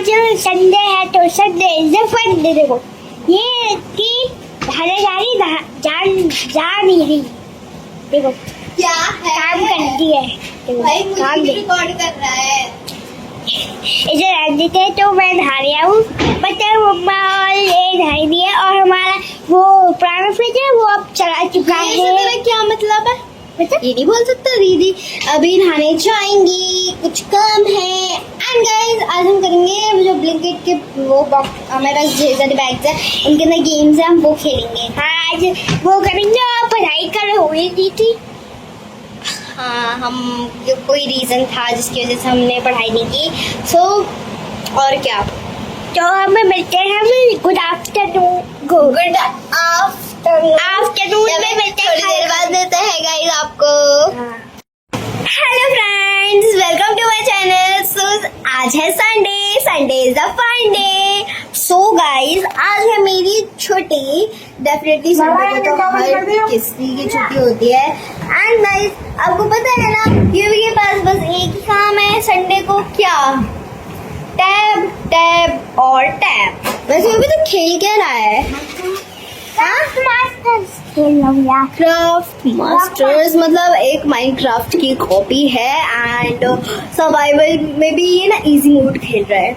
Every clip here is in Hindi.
आज संडे है तो Sunday is the fun day. देखो ये कि धाराधारी जा नहीं रही। देखो क्या है? काम करती है। देखो भाई काम मुझे दे। रिकॉर्ड कर रहा है। इसे रख देते हैं तो मैं धारिया हूँ, मतलब मम्मा और ये धारी दी है और हमारा वो पुराना फ्रिज है वो अब चला चुका ये है। तेरा क्या मतलब है? मतलब ये नहीं बोल सकता दीदी। अभी नहाने जाएंगी, कुछ काम है। एंड गाइस आज हम करेंगे जो ब्लिंकिट के वो बॉक्स हमारे पास ढेर सारे बैग्स हैं, उनके अंदर गेम्स हैं, हम वो खेलेंगे। आज वो करेंगे और पढ़ाई कर हुई दी थी। हाँ, हम कोई रीजन था जिसकी वजह से हमने पढ़ाई नहीं की। सो और क्या, तो हमें मिलते हैं हम good afternoon. Good afternoon. Afternoon में मिलते थोड़ी देर हैं। बाद देते हैं गाइस आपको। हाँ। Hello friends, welcome to my channel. So आज है Sunday, Sunday is the fun day. So guys आज है मेरी छुट्टी। डेफिनेटली संडे को तो हर किसी की छुट्टी होती है। एंड गाइस आपको पता है ना, यूवी के पास बस एक ही काम है संडे को, क्या? टैब टैब और टैब। वैसे यूवी तो खेल क्या रहा है? खेल लो यार। क्राफ्ट मास्टर्स मतलब एक माइनक्राफ्ट की कॉपी है एंड सर्वाइवल में भी ये ना इजी मोड खेल रहा है।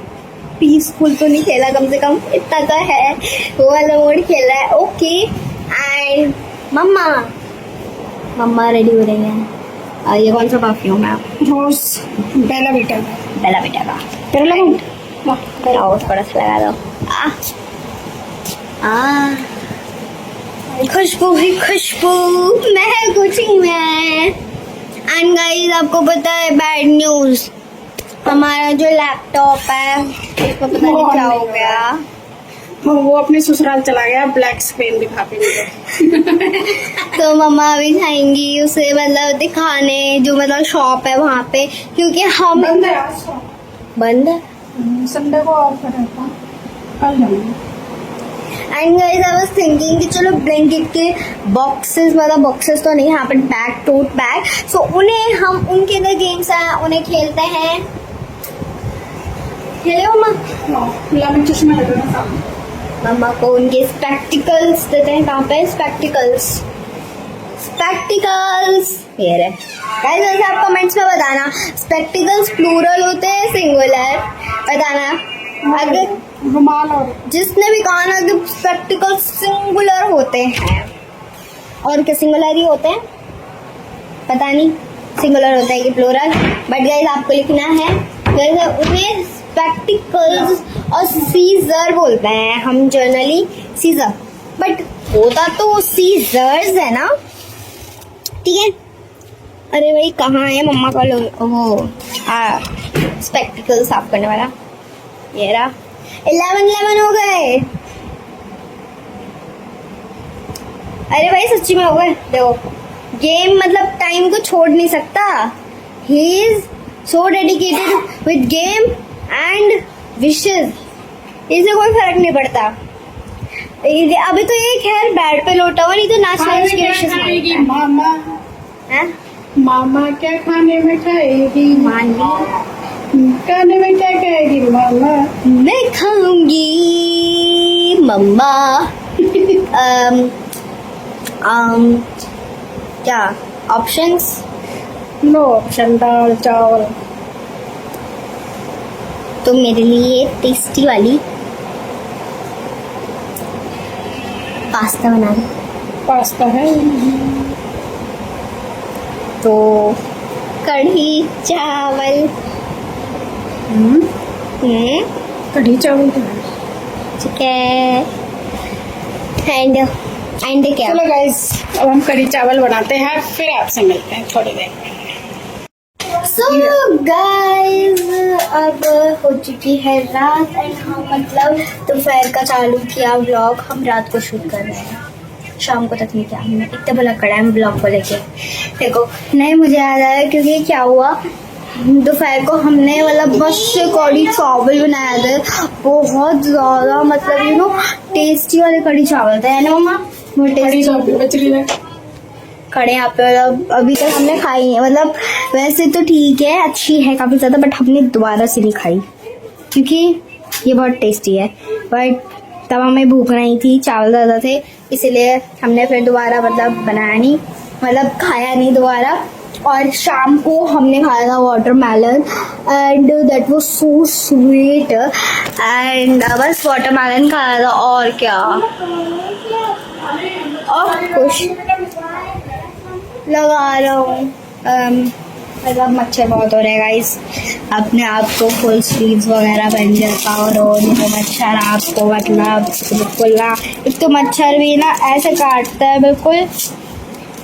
पीसफुल तो नहीं खेला, कम से कम इतना तो है, वो वाला मोड खेल रहा है। ओके एंड मम्मा रेडी हो रही हैं। ये कौन सा परफ्यूम है? रोज बेला बेटा बेला बेटा का। तेरा लगाऊं? थोड़ा सा लगा दो। खुशबू ही खुशबू महक उठी में। एंड गाइस आपको पता है बैड न्यूज, हमारा जो लैपटॉप है उसको पता नहीं क्या हो गया। वो अपने ससुराल चला गया, ब्लैक स्क्रीन दिखा पे मुझे। तो मम्मा अभी जाएंगी उसे मतलब दिखाने, जो मतलब शॉप है वहाँ पे, क्योंकि हम बंद है। संडे को ऑफ रहता, कल जाऊंगी। And guys I was thinking कि चलो ब्लैंकेट के बॉक्सेस, मतलब बॉक्सेस तो नहीं, यहाँ पर बैग, टोट बैग, सो उन्हें हम उनके अंदर गेम्स हैं उन्हें खेलते हैं। हेलो मम्मा। मैं चश्मा लगा मम्मा को उनके स्पेक्टिकल्स देते हैं। कहाँ पे स्पेक्टिकल्स? स्पेक्टिकल्स ये रहे। गाइस वैसे आप कमेंट्स में बताना स्पेक्टिकल्स प्लूरल होते हैं सिंगुलर, बताना। अगर रुमाल और जिसने भी कहा ना कि स्पेक्टिकल्स सिंगुलर होते हैं, और क्या सिंगुलर ही होते हैं, पता नहीं सिंगुलर होता है कि प्लूरल, बट गाइस आपको लिखना है। वैसे उन्हें स्पेक्टिकल्स और सीजर बोलते हैं हम जनरली, सीजर, बट होता तो सीजर्स है ना, ठीक है। अरे भाई कहाँ है मम्मा का वो स्पेक्टिकल्स साफ करने वाला? ये रहा। 11 हो गए। अरे भाई सच्ची में हो गए। देखो गेम मतलब टाइम को छोड़ नहीं सकता। He is so dedicated with game and wishes, इसे कोई फर्क नहीं पड़ता। अभी तो एक है बेड पे लोटा हुआ, नहीं तो नाच नाच के विशेस खाएगी मामा। हैं? मामा क्या खाने में खाएगी? खाने में क्या खाएगी मामा? मैं खाऊंगी मम्मा क्या ऑप्शंस? नो ऑप्शन, दाल चावल। तो मेरे लिए टेस्टी वाली पास्ता बना दो। पास्ता है तो कढ़ी चावल। कढ़ी चावल तो है। ठीक है। एंड क्या? चलो गाइस अब हम कढ़ी चावल बनाते हैं, फिर आपसे मिलते हैं थोड़ी देर में। सो गाइस अब हो चुकी है रात एंड हम मतलब दोपहर का चालू किया व्लॉग। हम रात को शूट कर रहे हैं, शाम को तक नहीं किया हमने, इतना भला कड़ा है ब्लॉग को लेके। देखो नहीं मुझे याद आया, क्योंकि क्या हुआ दोपहर को हमने मतलब बस से कढ़ी चावल बनाया था, बहुत ज्यादा मतलब यू नो टेस्टी वाले कढ़ी चावल थे, है ना मम्मा? वो कढ़ी चावल बच रही है। खड़े यहाँ पे, मतलब अभी तक हमने खाई है, मतलब वैसे तो ठीक है अच्छी है काफी ज्यादा, बट हमने दोबारा से नहीं खाई क्योंकि ये बहुत टेस्टी है, बट तब हमें भूख नहीं थी, चावल ज़्यादा थे, इसीलिए हमने फिर दोबारा मतलब बनाया नहीं, मतलब खाया नहीं दोबारा। और शाम को हमने खाया था watermelon and that was so sweet, and बस वाटरमेलन खाया था और क्या, और कुछ लगा रहा हूँ। मतलब मच्छर बहुत हो रहे हैं गाइस, अपने आप को फुल स्लीव्स वगैरह पहन के और तो मच्छर आपको मतलब बिल्कुल ना, एक तो मच्छर भी ना ऐसे काटता है बिल्कुल,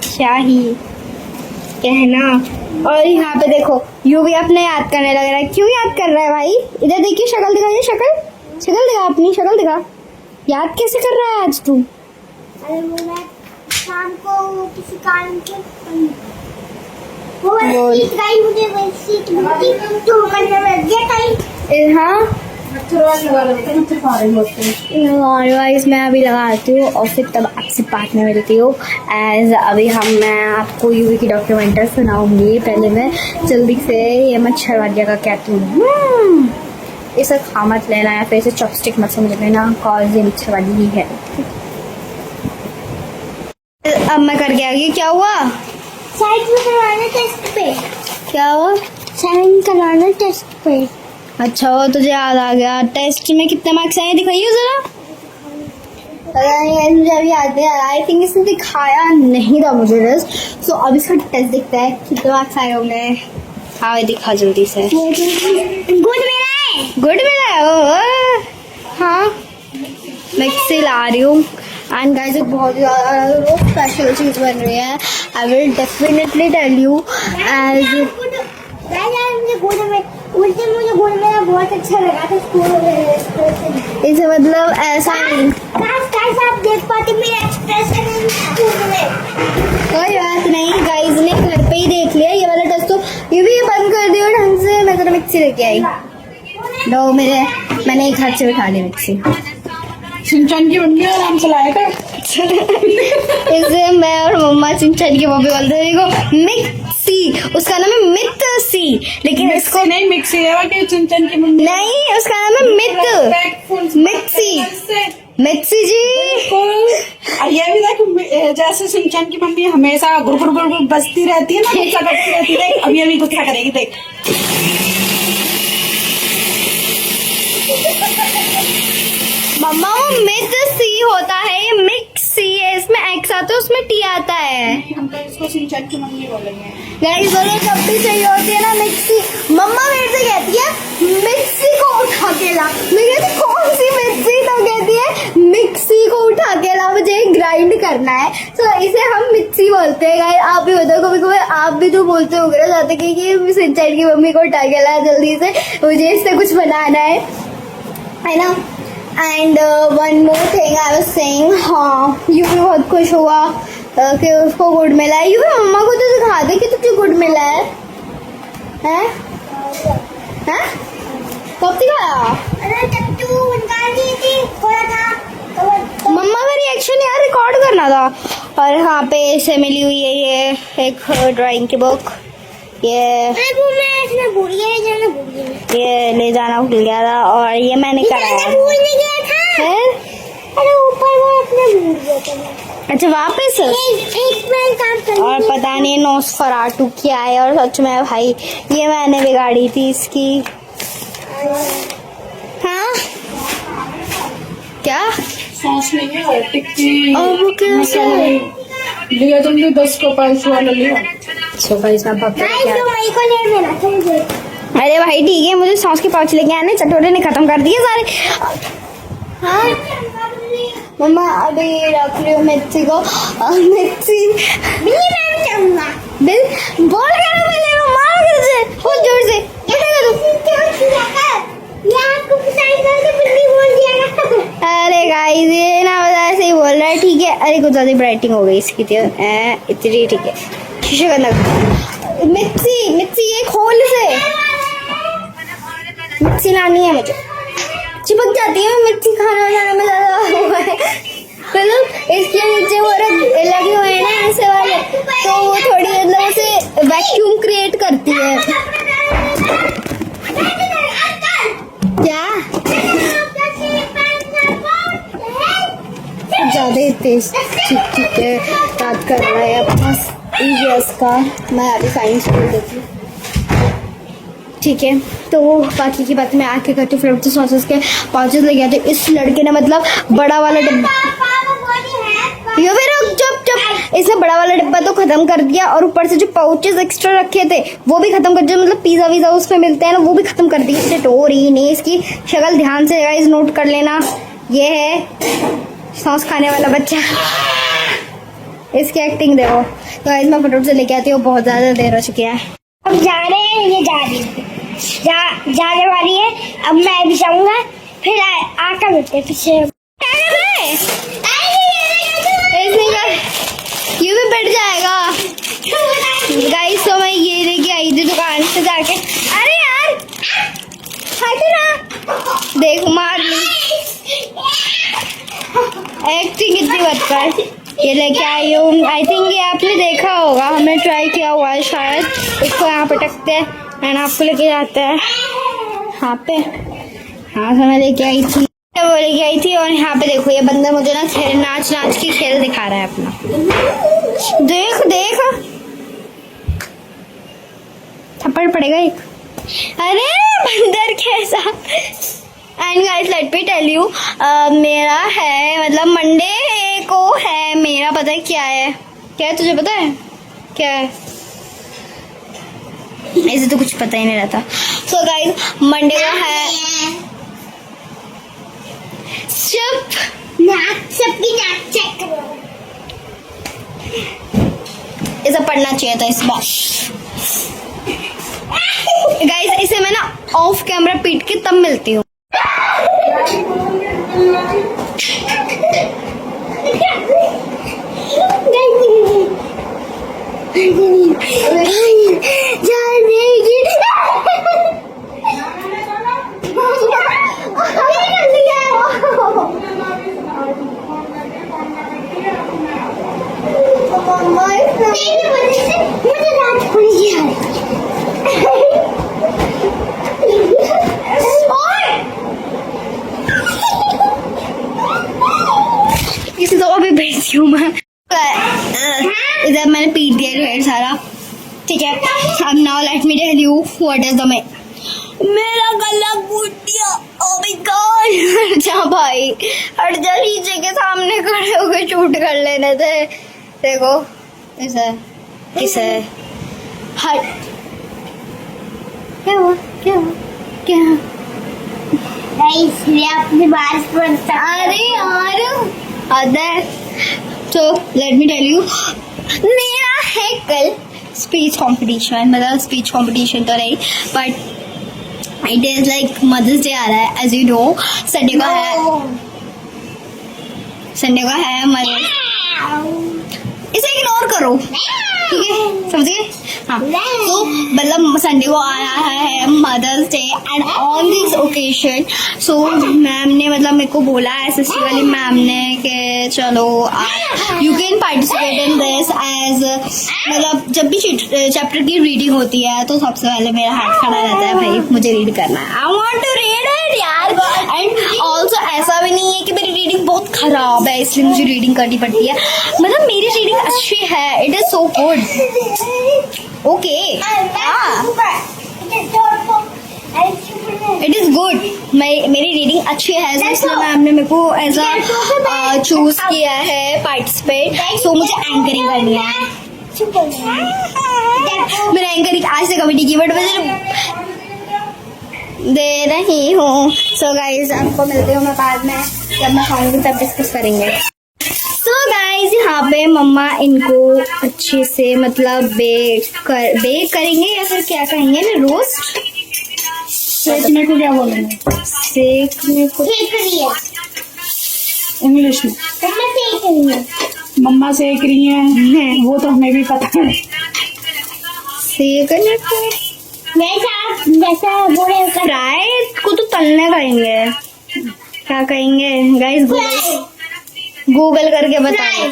क्या ही कहना। और यहाँ पे देखो यू भी अपने याद करने लग रहा है। क्यों याद कर रहा है भाई? इधर देखिए, शक्ल दिखा, ये शक्ल दिखा, अपनी शक्ल दिखा। याद कैसे कर रहा है आज तू? अरे वो मैं शाम को किसी कारण से वो बोल। सीट गई, मुझे वही सीट मिली तो मैंने रख दिया टाइम। हाँ और गाइस मैं अभी लगाती हूँ और फिर तब आपसे बात में मिलती हूँ। एज अभी मैं आपको यूवी की डॉक्यूमेंट्री सुनाऊंगी। पहले मैं जल्दी से ये मच्छर वाली का क्या तू इसे खा मत लेना या फिर इसे चॉपस्टिक मत समझ लेना, कॉज ये मच्छर वाली ही है। अब मैं करके आ गई। क्या हुआ? साइड में करवाना टेस्ट पे। क्या हुआ? साइन करवाना टेस्ट पे। अच्छा वो तुझे याद आ गया। टेस्ट में कितने मार्क्स आए दिखाइए जरा। पता नहीं मुझे अभी याद नहीं आ रहा। आई थिंक इसने दिखाया नहीं था मुझे टेस्ट। सो अब इसका टेस्ट दिखता है कितने मार्क्स आए होंगे। हाँ दिखा जल्दी से। गुड मेरा है। गुड मिला है। ओ, हाँ मिक्सी ला रही हूँ एंड गाइस एक बहुत ज़्यादा स्पेशल चीज़ बन रही है। I will definitely tell you as मुझे गुड में उल्टे मुझे गुड मेरा बहुत अच्छा लगा था स्कूल में। इसे मतलब ऐसा नहीं। काश आप देख पाते मेरा एक्सप्रेशन स्कूल में। कोई बात नहीं, गाइस ने घर पे ही देख लिया ये वाला टेस्ट। तो ये भी बंद कर दिया ढंग से। मैं तो मिक्सी लेके आई। लो मैंने एक हाथ से उठा ली मिक्सी। सिंचन की मम्मी आराम से लाया था। इसे मैं और मम्मा सिंचन की मम्मी बोलते हैं देखो मिक्सी, उसका नाम है मिक्सी, लेकिन इसको नहीं मिक्सी है कि सिंचन की मम्मी नहीं, उसका नाम है मिक्सी जी। ये भी देख जैसे सिंचन की मम्मी हमेशा गुर गुर गुर गुर बजती रहती है ना, गुस्सा करती रहती है। अभी अभी गुस्सा करेगी देख। मम्मा वो मिक्सी होता है, ये मिक्सी है, इसमें एक्स आता है उसमें टी आता है। हम तो इसको सिंचन की मम्मी बोलेंगे। गाइस बोलो जब भी चाहिए होती है ना मिक्सी, मम्मा मेरे से कहती है मिक्सी को उठा के ला। मैं कहती कौन सी मिक्सी? तो कहती है मिक्सी को उठा के ला, मुझे ग्राइंड करना है। तो इसे हम मिक्सी बोलते हैं। गाइस आप भी बताओ कभी कभी आप भी तो बोलते हो गए जाते कि सिंचन की मम्मी को उठा के ला जल्दी से, मुझे इससे कुछ बनाना है ना। And one more thing I was saying, हाँ यू भी बहुत खुश हुआ कि उसको गुड मिला है। यू भी मम्मा को तो दिखा दे कि तुझे गुड मिला है। हैं? कब दिखाया? अरे जब तू निकाल दी थी थोड़ा था तो मम्मा का रिएक्शन यार रिकॉर्ड करना था। और यहाँ पे इसे मिली हुई है ये एक ड्राइंग की बुक। ये अरे वो मैं इसमें भूल गया, जाना भूल गया। ये ले जाना भूल गया था और ये मैंने कराया भूल नहीं गया था। है। अरे ऊपर वो अपने भूल गया था। अच्छा वापस। एक मिनट काम कर। और पता नहीं नोस्फराटू क्या है। और सच में भाई ये मैंने बिगाड़ी थी इसकी। हाँ क्या सॉस नहीं है टिक्की और वो कैसे लिया तुमने 10 को 5 वाला लिया। अच्छा भाई साहब गाइस तो मेरे को ले लेना चाहिए। अरे भाई ठीक है, मुझे सॉस के पाउच लेके आने, चटोरे ने खत्म कर दिए सारे। हाँ मम्मा अभी रख रही हूँ मिक्सी को। मिक्सी बिल्ली मैं चाहूंगा। बिल बोल कर पहले मार कर से बहुत जोर से अरे गाइस ये ना बता ऐसे ही बोल रहा है। ठीक है, अरे कुछ ज्यादा ब्राइटिंग हो गई इसकी तो इतनी। ठीक है शीशे का नग मिक्सी ये खोल से मिक्सी लानी है मुझे। चिपक जाती है मिक्सी, खाना बनाने में ज्यादा हुआ है मतलब इसके नीचे वो लगे हुए हैं ना ऐसे वाले, तो वो थोड़ी मतलब उसे वैक्यूम क्रिएट करती है। क्या तेज ठीक है याद कर रहा है अपना EVS का। मैं अभी साइंस बोल देती हूँ, ठीक है। तो बाकी की बात मैं आके करती हूँ। फ्लेवर सॉसेस के पाउचेस लेके आते। इस लड़के ने मतलब बड़ा वाला डिब्बा, यो फिर जब इसने बड़ा वाला डिब्बा तो खत्म कर दिया, और ऊपर से जो पाउचेस एक्स्ट्रा रखे थे वो भी खत्म कर दिए। मतलब पिज्जा वीजा उसमें मिलते हैं ना, वो भी खत्म कर दिए। इससे टोरी नहीं, इसकी शक्ल ध्यान से गाइस नोट कर लेना। ये है सॉस खाने वाला बच्चा, इसकी एक्टिंग देखो। तो गाइस मैं फटाफट से लेके आती हूँ, बहुत ज्यादा देर हो चुकी है। अब जा रहे हैं, ये जा रही है, जाने वाली है। अब मैं भी जाऊंगा, फिर आकर मिलते हैं पीछे। ये भी बैठ जाएगा गाइस। तो मैं ये लेके आई थी दुकान से जाके। अरे यार हट ना, देख मार ली, एक्टिंग कितनी बदतर। ये लेके आई हूँ, आई थिंक ये आपने देखा होगा, हमने ट्राई किया हुआ है शायद। इसको यहाँ पटकते हैं एंड आपको लेके जाते हैं यहाँ पे। हाँ तो मैं लेके आई थी, वो लेके आई थी। और यहाँ पे देखो ये बंदा मुझे ना खेल नाच की खेल दिखा रहा है अपना। देख देख थप्पड़ पड़ेगा एक। अरे बंदर कैसा। And guys let me tell you, मेरा है मतलब मंडे को है मेरा, पता है क्या है? क्या है तुझे पता है क्या है? ऐसे तो कुछ पता ही नहीं रहता। सो गाइस मंडे को है, चुप सबकी नाक चेक करो। इसे पढ़ना चाहिए था इस बार। गाइस इसे मैं ना ऑफ कैमरा पीट के तब मिलती हूँ। इसे तो अभी भेजती हूँ मैं। इधर मैंने पीट दिया ढेर सारा, ठीक है। अब now let me tell you what is the मेरा गला घुट गया। ओह माय गॉड, हट जा भाई, हट जा, नीचे के सामने खड़े होकर शूट कर लेने थे। देखो ऐसा किसे हट। क्या हुआ क्या हुआ क्या? गाइस मैं अपनी बात सुन सकता। अरे यार अदर, तो लेट मी टेल यू, मेरा है कल स्पीच कंपटीशन। मतलब स्पीच कंपटीशन तो नहीं, but it is like mother's day आ रहा है एज यू नो। संडे को है मदर। इसे इग्नोर करो, ठीक है, समझ गए? हाँ तो मतलब संडे को आ रहा है Mother's Day and on this occasion so ma'am ने मतलब मेरे को बोला एसएससी वाली मैम ने कि चलो you can participate in this as, मतलब जब भी चैप्टर की रीडिंग होती है तो सबसे पहले मेरा हाथ खड़ा रहता है, भाई मुझे रीड करना है, I want to read it यार। एंड ऑल्सो ऐसा भी नहीं है कि मेरी रीडिंग बहुत खराब है इसलिए मुझे रीडिंग करनी पड़ती है, मतलब मेरी रीडिंग अच्छी है, it is so good. Okay it is good, मेरी रीडिंग अच्छी है, so इसलिए मैम ने मेरे को एज अ चूज किया है पार्टिसिपेट। सो मुझे एंकरिंग करनी है। मैंने एंकरिंग आज से कभी नहीं की, बट मुझे दे रही हूँ। सो गाइज आपको मिलती हूँ मैं बाद में, जब मैं खाऊंगी तब डिस्कस करेंगे। सो गाइज यहाँ पे मम्मा इनको अच्छे से मतलब बेक करेंगे या फिर क्या कहेंगे ना, रोस्ट सेकने को क्या बोलेंगे? सेकने को इंग्लिश में मम्मा सेक रही हैं, वो तो हमें भी पता है। सेकने को जैसा बोले फ्राई को तो तलने कहेंगे, क्या कहेंगे गाइस? गूगल करके बताओ।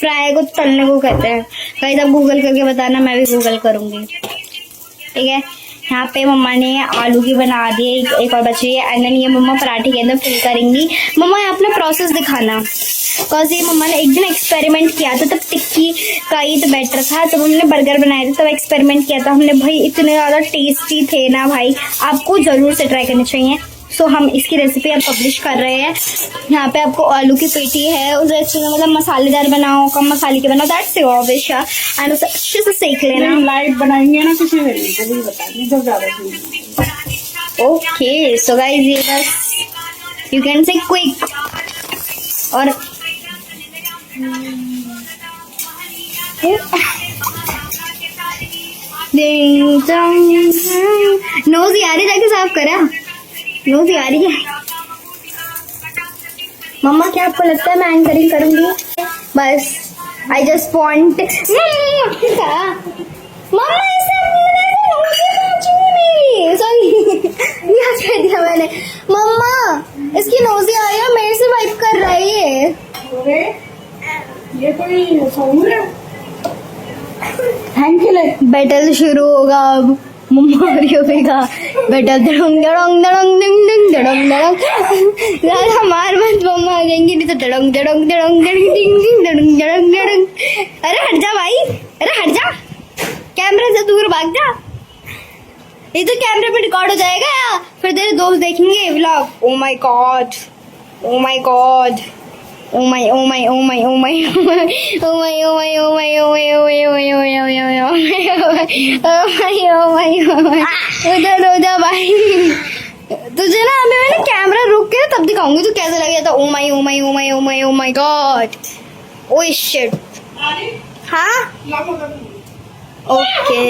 फ्राई को तलने को कहते हैं गाइस, आप गूगल करके बताना, मैं भी गूगल करूंगी, ठीक है। यहाँ पे मम्मा ने आलू की बना दी है, एक और बची है। एंड देन ये मम्मा पराठे के अंदर फिल करेंगी। मम्मा यहाँ अपना प्रोसेस दिखाना, बिकॉज ये मम्मा ने एक दिन एक्सपेरिमेंट किया था, तब टिक्की का ही तो बैटर था, तब हमने बर्गर बनाए थे, तब एक्सपेरिमेंट किया था हमने भाई, इतने ज़्यादा टेस्टी थे ना भाई, आपको ज़रूर से ट्राई करनी चाहिए। सो हम इसकी रेसिपी अब पब्लिश कर रहे हैं। यहाँ पे आपको आलू की पेटी है, उसे अच्छे से मतलब मसालेदार बनाओ, कम मसाले की बनाओ, दैट्स ऑब्वियस, एंड उसे अच्छे से सेक लेना। लाइट बनाएंगे ना किसी ने तो भी बता दी जब ज्यादा। ओके सो गाइस, ये बस यू कैन से क्विक। और नोज यारी जाके साफ करा, नोज यारी है। मम्मा क्या आपको लगता है मैं एंकरिंग करूंगी? बस आई जस्ट वॉन्ट मैंने मम्मा इसकी नोजी आ रही है, मेरे से वाइप कर रहा है ये। अरे ये कोई फॉर्मूला थैंक यू। बैटल शुरू होगा अब, मम्मा होगा बैटल, धड़ंग धड़ंग धड़ंग डिंग डिंग धड़ंग धड़ंग। ज्यादा मार मत, मम्मा आ जाएंगी नहीं तो धड़ंग धड़ंग धड़ंग धड़ंग डिंग डिंग धड़ंग धड़ंग धड़ंग। अरे हट जा भाई, अरे हट जा, कैमरे से दूर भाग जा, ये तो कैमरे पे रिकॉर्ड हो जाएगा, फिर तेरे दोस्त देखेंगे vlog. Oh my God, oh my God, oh my oh my oh my oh my oh my oh my oh my oh my oh my oh my oh my oh my oh my उधर उधर भाई, तुझे ना मैंने कैमरा रोक के तब दिखाऊंगी तो कैसा लग जाता। oh my oh my oh my oh my oh my god, oh shit। हाँ ओके,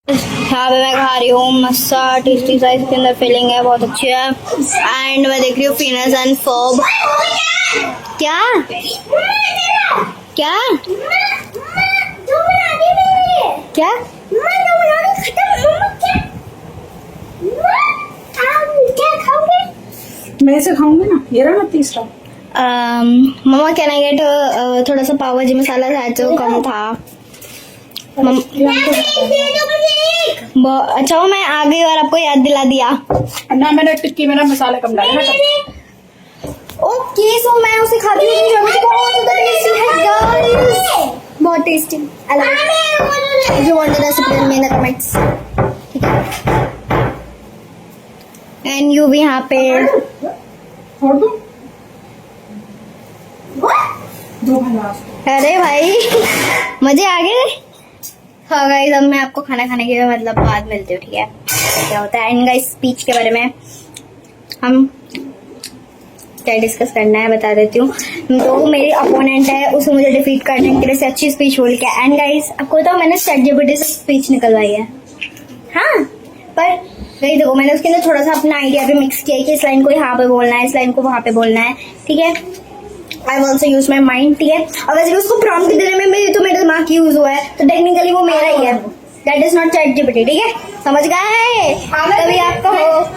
यहाँ पे मैं खा रही हूँ मस्सा टेस्टी सा, इसके अंदर फिलिंग है बहुत अच्छी है। एंड मैं देख रही हूँ फिनस एंड फर्ब। क्या क्या क्या मैं इसे खाऊंगी ना, ये रहा ना तीसरा। मम्मा कैन आई गेट थोड़ा सा पाव भाजी मसाला था जो कम था। अच्छा वो मैं आ गई और आपको याद दिला दिया ना, मैंने टिक्की में ना मसाला कम डाला। ओके सो मैं उसे खाती हूँ, बहुत टेस्टी है गाइस, बहुत tasty. I love it. If you want the recipe in the comments, ठीक है। एंड यू भी यहाँ पे छोड़ दो दो भला। अरे भाई मजे आ गए। हाँ गाइस, अब मैं आपको खाना खाने के मतलब बाद मिलती हूँ, ठीक है, क्या होता है। एंड गाइस स्पीच के बारे में हम क्या डिस्कस करना है बता देती हूँ। तो मेरी अपोनेंट है, उसे मुझे डिफीट करने के लिए से अच्छी स्पीच बोल के। एंड गाइस आपको बताओ मैंने ChatGPT से स्पीच निकलवाई है। हाँ पर गई देखो, मैंने उसके अंदर थोड़ा सा अपना आइडिया भी मिक्स किया है कि इस लाइन को यहाँ पे बोलना है, इस लाइन को वहाँ पे बोलना है, ठीक है। I also use my mind, ठीक है। और वैसे उसको प्रॉम्प्ट देने में तो मेरा दिमाग यूज हुआ है, तो टेक्निकली वो मेरा ही है, दैट इज नॉट ChatGPT, ठीक है, समझ गए। तभी आपको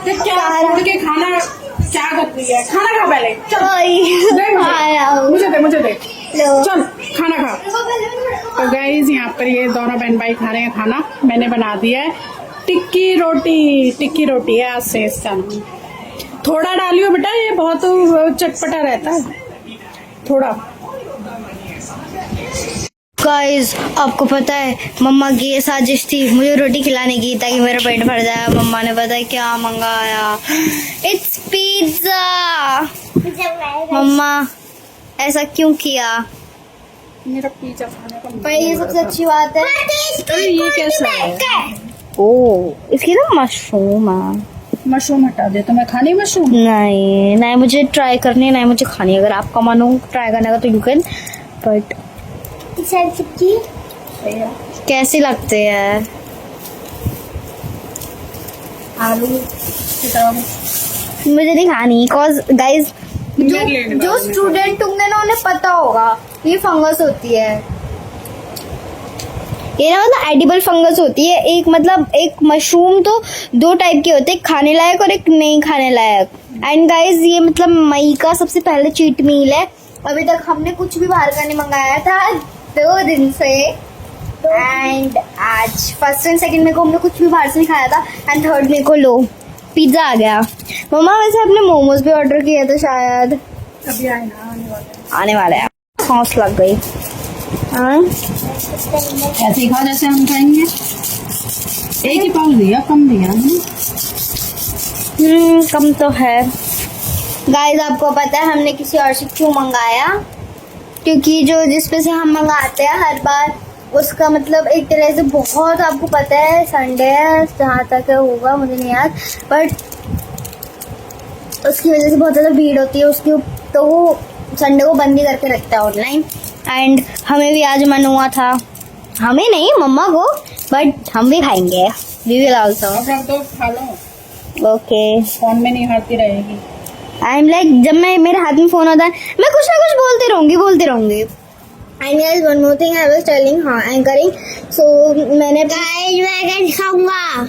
छोड़ के खाना क्या करती है, खाना खा पहले, मुझे दे चल खाना खा। तो गाइस यहाँ पर ये दोनों बहन भाई खा रहे हैं खाना, मैंने बना दिया है टिक्की रोटी है आज से इसका नाम। थोड़ा डालियो बेटा, ये बहुत चटपटा रहता है थोड़ा। गाइस आपको पता है मम्मा की ये साजिश थी मुझे रोटी खिलाने की ताकि मेरा पेट भर जाए। मम्मा ने पता है क्या मंगाया, इट्स पिज्जा। मम्मा ऐसा क्यों किया? मेरा पिज्जा खाने का पर ये सबसे अच्छी बात है। तो ये कैसा है? ओह इसकी ना मशरूम है। मशरूम हटा दे, तो मैं खानी मशरूम? नहीं नहीं मुझे ट्राई करनी, नहीं मुझे खानी। अगर आपका मन हो ट्राई करने का तो यू कैन, बट कैसी लगती है? आलू की तरह मुझे नहीं खानी, cause guys जो जो स्टूडेंट होंगे ना उन्हें पता होगा ये फंगस होती है। ये ना मतलब एडिबल फंगस होती है। एक मतलब एक मशरूम तो दो टाइप के होते हैं, एक खाने लायक और एक नहीं खाने लायक। एंड गाइज ये मतलब मई का सबसे पहले चीट मील है। अभी तक हमने कुछ भी बाहर का नहीं मंगाया था 2 दिन से, एंड आज फर्स्ट एंड सेकंड मेरे को हमने कुछ भी बाहर से नहीं खाया था एंड थर्ड मेरे को लो पिज्जा आ गया। मम्मा वैसे आपने मोमोज भी ऑर्डर किया था शायद, अभी आए ना, आने वाले हैं। सांस लग गई। हाँ ऐसे ही खाओ जैसे हम खाएंगे। एक ही पाउच दिया, कम दिया हमने। कम तो है। गाइस आपको पता है हमने किसी और से क्यों मंगाया, क्योंकि जो जिस पे से हम मंगाते हैं हर बार उसका मतलब एक तरह से बहुत, आपको पता है संडे है जहाँ तक होगा मुझे नहीं याद, बट उसकी वजह से बहुत ज़्यादा भीड़ होती है उसकी, तो वो संडे को बंद ही करके रखता है ऑनलाइन। एंड हमें भी आज मन हुआ था, हमें नहीं मम्मा को, बट हम भी खाएंगे, वी विल आल्सो। अब तो खा लो, ओके फोन में नहीं हारती रहेगी। आई एम लाइक, जब मैं मेरे हाथ में फोन होता है मैं कुछ ना कुछ बोलती रहूंगी। And guys one more thing I was telling, हाँ एंकरिंग, सो मैंने खाऊंगा।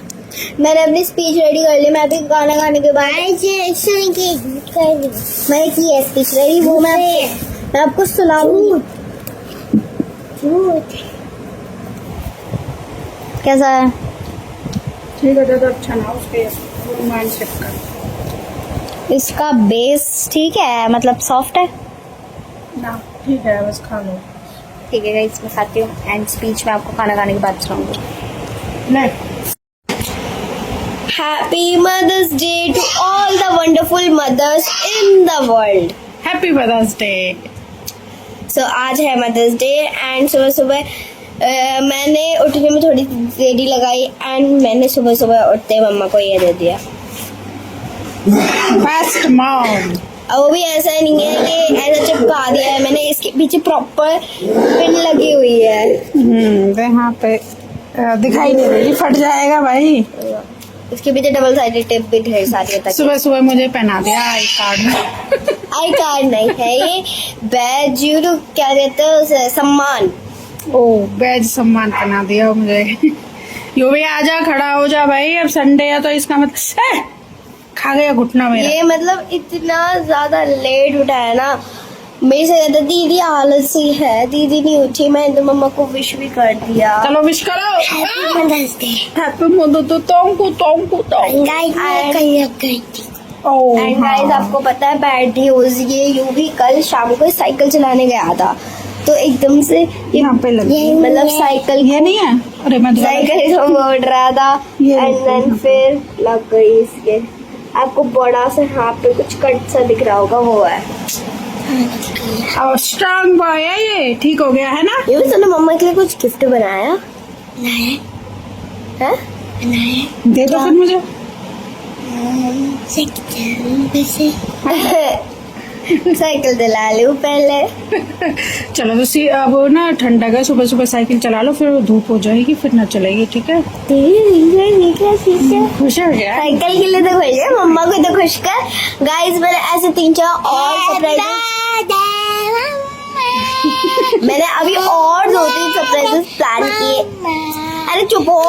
मैंने अपनी स्पीच रेडी कर ली। मैं अभी गाना गाने के बाद मैंने की है स्पीच रेडी, वो मैं आपको सुनाऊंगी। कैसा है? ठीक है, तो अच्छा ना उसके रोमांटिक का। इसका बेस ठीक है, मतलब सॉफ्ट है ना, ठीक है बस खा लो। ठीक है गाइस मैं खाती हूँ एंड स्पीच में आपको खाना खाने के बाद सुनाऊंगी। ले happy mother's day to all the wonderful mothers in the world. Happy mother's day. So आज है मदर्स डे एंड सुबह सुबह मैंने उठने में थोड़ी देरी लगाई एंड मैंने सुबह सुबह उठते मम्मा को ये दे दिया। Best mom. अब वो भी ऐसा नहीं है कि ऐसा चिपका दिया है मैंने, इसके पीछे प्रॉपर पिन लगी हुई है। यहाँ पे दिखाई दे रही, फट जाएगा भाई। इसके पीछे डबल साइडेड टेप भी ढेर सारी है। सुबह सुबह मुझे पहना दिया आई कार्ड। आई कार्ड नहीं है ये, बैज, यू नो क्या कहते हैं उसे, सम्मान। ओ बैज सम्मान पहना दिया मुझे। यो भी आजा, खड़ा हो जा भाई, अब संडे है तो इसका मतलब खा गया घुटना मेरा। ये मतलब इतना ज्यादा लेट उठा है ना, मेरे से कहता दीदी आलसी है, दीदी नहीं उठी, मैंने तो मम्मा को विश भी कर दिया। चलो विश करो। Mother's Day. Happy mother's Day. And guys आपको पता है बैड न्यूज, ये यूं भी कल शाम को साइकिल चलाने गया था तो एकदम से यहाँ पे लगी। ये मतलब साइकिल ये नहीं है, अरे मैं साइकिल को मोड़ रहा था एंड देन फिर लग गई इसके। आपको बड़ा सा हाथ पे कुछ कट सा दिख रहा होगा, वो है। और स्ट्रॉन्ग बॉय है ये, ठीक हो गया है ना। ये भी तूने मम्मा के लिए कुछ गिफ्ट बनाया है? दे दो फिर मुझे। साइकिल दिला लूं पहले। चलो तो अब ना ठंडा का सुबह सुबह साइकिल चला लो, फिर धूप हो जाएगी फिर ना चलेगी, ठीक है। खुश हो गया साइकिल के लिए तो खुश है, मम्मा को तो खुश कर। गाइस मैंने ऐसे 3-4 और सरप्राइजेस, मैंने अभी और 2-3 सरप्राइजेस प्लान किए। अरे चुप हो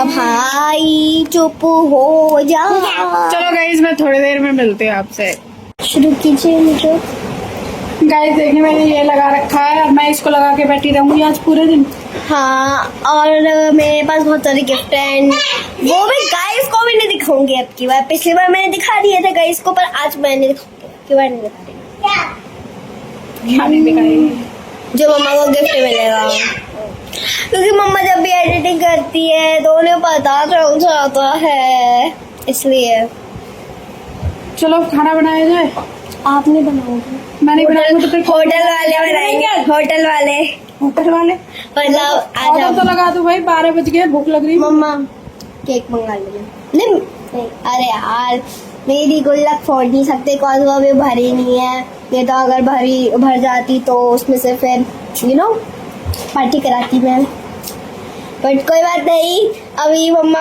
भाई, चुप हो जा। चलो गाइस मैं थोड़ी देर में मिलती हूँ आपसे। शुरू कीजिए मुझे। गाइस देखिए मैंने ये लगा रखा है, मैं इसको लगा के बैठी रहूंगी आज पूरे दिन। हाँ और मेरे पास बहुत सारे गिफ्ट हैं, वो भी गाइस को भी नहीं दिखाऊंगी अब की बार। पिछली बार मैंने दिखा दिए थे गाइस को, पर आज मैंने दिखाऊंगी, अब की बार नहीं दिखा रही। क्या नहीं दिखाएगी? जो मम्मा को गिफ्ट मिलेगा, क्योंकि मम्मा जब भी एडिटिंग करती है तो उन्हें पता चल जाता है, इसलिए। चलो खाना बनाया जाए। आप नहीं बनाओगे? मैं नहीं बनाऊंगी तो फिर होटल वाले बनाएंगे, होटल वाले। होटल वाले मतलब आज ऑर्डर तो लगा दो भाई, 12 बज गए, भूख लग रही। मम्मा केक मंगा लेना। नहीं अरे यार मेरी गुल्लक फोड़ नहीं सकते, कॉज वो अभी भरी नहीं है, ये तो अगर भर जाती तो उसमें से फिर यू नो पार्टी कराती मैं, बट कोई बात नहीं। अभी मम्मा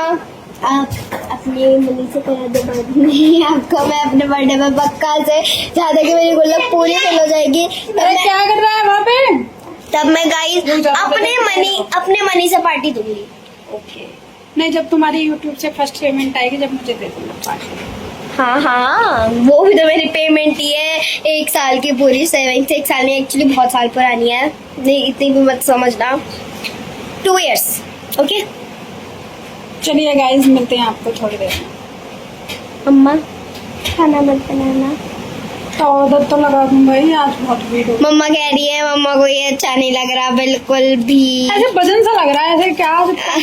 आप अपने मम्मी से करा दो, बाद में आपको मैं अपने बर्थडे में पक्का से, जहाँ तक कि मेरी गुल्लक पूरी फिल हो जाएगी क्या कर रहा है वहाँ पे, तब मैं गाइस अपने मनी से पार्टी दूंगी। ओके नहीं, जब तुम्हारी यूट्यूब से फर्स्ट पेमेंट आएगी जब मुझे दे देना पार्सल। हाँ हाँ, वो भी तो मेरी पेमेंट ही है 1 साल की पूरी। सेविंग्स 1 साल में एक्चुअली बहुत साल पुरानी है, नहीं इतनी भी मत समझना। 2 years, ओके। चलिए गाइस, मिलते हैं आपको थोड़ी देर में। अम्मा खाना मत बनाना। तो ऑर्डर तो लगा दूंगा ही, आज बहुत भीड़ हो। मम्मा कह रही है मम्मा को ये अच्छा नहीं लग रहा बिल्कुल भी। ऐसे वजन सा लग रहा है, ऐसे क्या अच्छा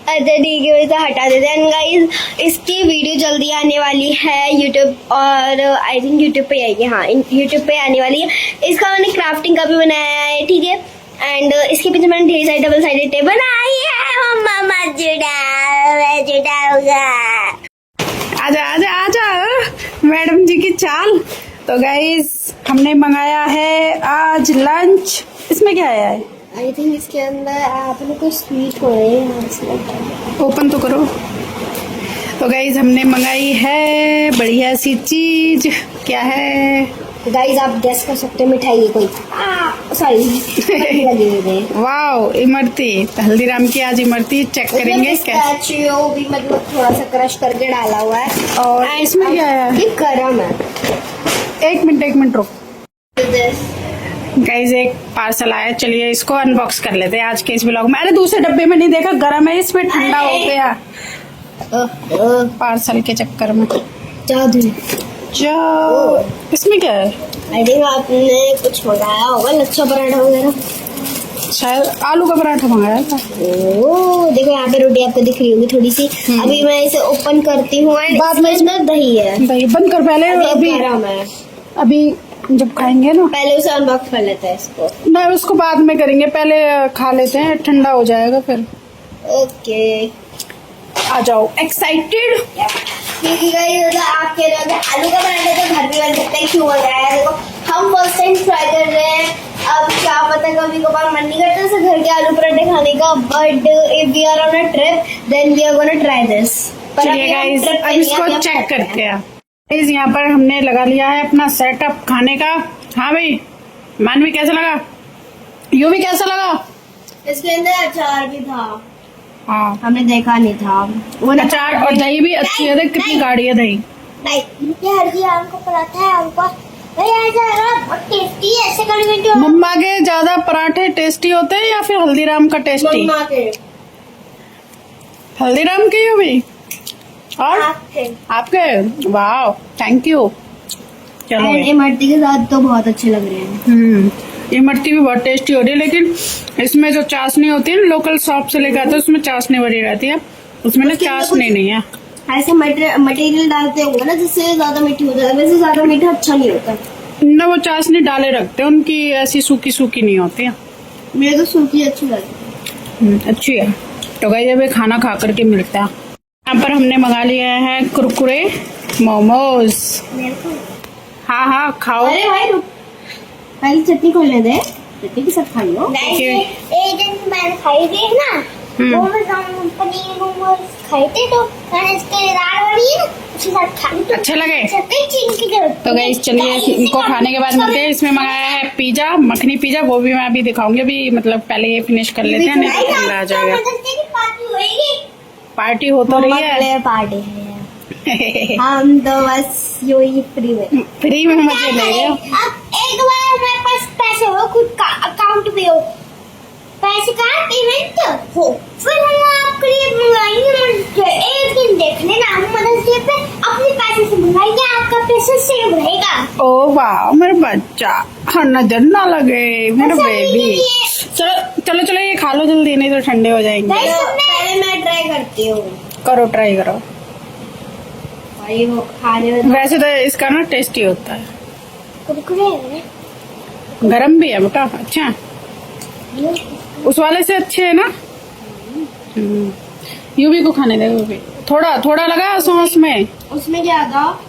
ठीक है, वैसे हटा देते हैं गाइस। इसकी वीडियो जल्दी आने वाली है यूट्यूब, और आई थिंक यूट्यूब पे आएगी। हाँ, यूट्यूब पे आने वाली है। इसका मैंने क्राफ्टिंग का भी बनाया है, ठीक है। एंड इसके पीछे मैंने ढेर सारी डबल साइडेड टेप बनाई है। मम्मा जुड़ाऊंगा। आजा आजा आजा मैडम जी की चाल। तो गाइस, हमने मंगाया है आज लंच। इसमें क्या आया है? आई थिंक इसके अंदर आपने कुछ स्वीट हो रहे हैं। ओपन तो करो। तो गाइस, हमने मंगाई है बढ़िया सी चीज। क्या है गाइस, आप गेस कर सकते हो मिठाई है कोई। सॉरी लगी हुई है। वाओ, इमरती। तो हल्दीराम की आज इमरती चेक करेंगे कैसे। पिस्ताचियो भी मतलब थोड़ा सा क्रश करके डाला हुआ है। और इसमें क्या है? ये गरम है। एक मिनट रुक। गाइस, एक पार्सल आया, चलिए इसको अनबॉक्स कर लेते हैं आज के इस व्लॉग में। अरे दूसरे डब्बे में नहीं देखा, गरम है, इसमें ठंडा हो गया पार्सल के चक्कर में। जादू। इसमें क्या है? आई थिंक आपने कुछ मंगाया होगा, लच्छा पराठा वगैरह। शायद आलू का पराठा मंगाया था। ओह, देखो यहाँ पे रोटी आपको दिख रही होगी थोड़ी सी। अभी मैं इसे ओपन करती हूँ। बाद में इसमें दही है। दही बंद कर पहले। अभी गरम है। अभी जब खाएंगे ना, पहले उसे अनबॉक्स कर लेते हैं इसको। नहीं, उसको बाद में करेंगे, पहले खा लेते हैं, ठंडा हो जाएगा फिर। ओके, आ जाओ एक्साइटेड। क्योंकि गाइस आपके आलू का पराठा तो घर भी बन सकता है, क्यों बन रहा है। देखो हम फर्स्ट टाइम ट्राई कर रहे हैं, अब क्या पता कभी कभार मन नहीं करता से घर के आलू पराठे खाने का। But if we are on a trip then we are gonna try this. चलिए गाइस, अब इसको चेक करते हैं। गाइस, यहाँ पर हमने लगा लिया है अपना सेटअप खाने का। हाँ भाई, मानवी कैसा लगा? यू भी कैसा लगा? इसके अंदर अचार भी था। हाँ, हमने देखा नहीं था वो अचार और दही भी अच्छी है। देख कितनी गाढ़ी है दही। हल्दीराम को पराठा है हमको टेस्टी है। ऐसे कभी मम्मा के ज्यादा पराठे टेस्टी होते हैं या फिर हल्दीराम का टेस्टी? मम्मा के। हल्दीराम के यू भी और आपके। वाह, थैंक यू। चलो, इमरती के साथ तो बहुत अच्छे लग रहे हैं। इमरती भी बहुत टेस्टी हो रही है, लेकिन इसमें जो चाशनी होती है ना, लोकल शॉप से लेकर आते हैं, उसमें चाशनी बड़ी रहती है, उसमें ना चाशनी नहीं है। ऐसे मटेरियल डालते होंगे ना जिससे ज्यादा मीठी हो जाता है। वैसे ज्यादा मीठा अच्छा नहीं होता ना, वो चाशनी डाले रखते हैं, उनकी ऐसी सूखी सूखी नहीं होती है। मेरे तो सूखी अच्छी लगती है। अच्छी है। तो गाइस, जब खाना खा करके मिलता है। यहाँ पर हमने मंगा लिया है कुरकुरे मोमोज। हाँ हाँ, खाओ। अरे भाई रुक, पहले चटनी खोलने दे, चटनी के साथ खाइयो। एक दिन मैंने खाई थी ना, वो में पनीर मोमोज खाए थे, तो मैंने इसके दाल वाली है ना उसके साथ खाई। तो अच्छे लगे? चीनी की जरूरत। तो गाइस, चलिए इनको खाने के बाद मिलते हैं। इसमें मंगाया है पिज्जा, मखनी पिज्जा, वो भी मैं अभी दिखाऊंगी। अभी मतलब पहले ये फिनिश कर लेते हैं, नहीं तो ठंडा आ जाएगा। पार्टी हो तो रही है। पार्टी है हम तो बस यही फ्री में मजे ले रहे हो। अब एक बार मेरे पास पैसे हो, खुद का अकाउंट पे हो, पैसे का पेमेंट हो, फिर हम आपके लिए मंगाएंगे। एक दिन देख लेना, हम मदर्स डे पे अपने पैसे से मंगाएंगे, आपका पैसा सेव रहेगा। ओ वाह, मेरा बच्चा, हाँ, नजर ना लगे मेरा बेबी। चलो चलो चलो, ये खा लो जल्दी, नहीं तो ठंडे हो जाएंगे। पहले मैं ट्राई करती हूँ। करो, ट्राई करो। भाई वो खाने में वैसे तो इसका ना टेस्टी होता है। कुरकुरे है, गरम भी है बेटा। अच्छा, उस वाले से अच्छे है ना। यूवी को खाने दे। यूवी थोड़ा थोड़ा लगा सॉस में। उसमें क्या था,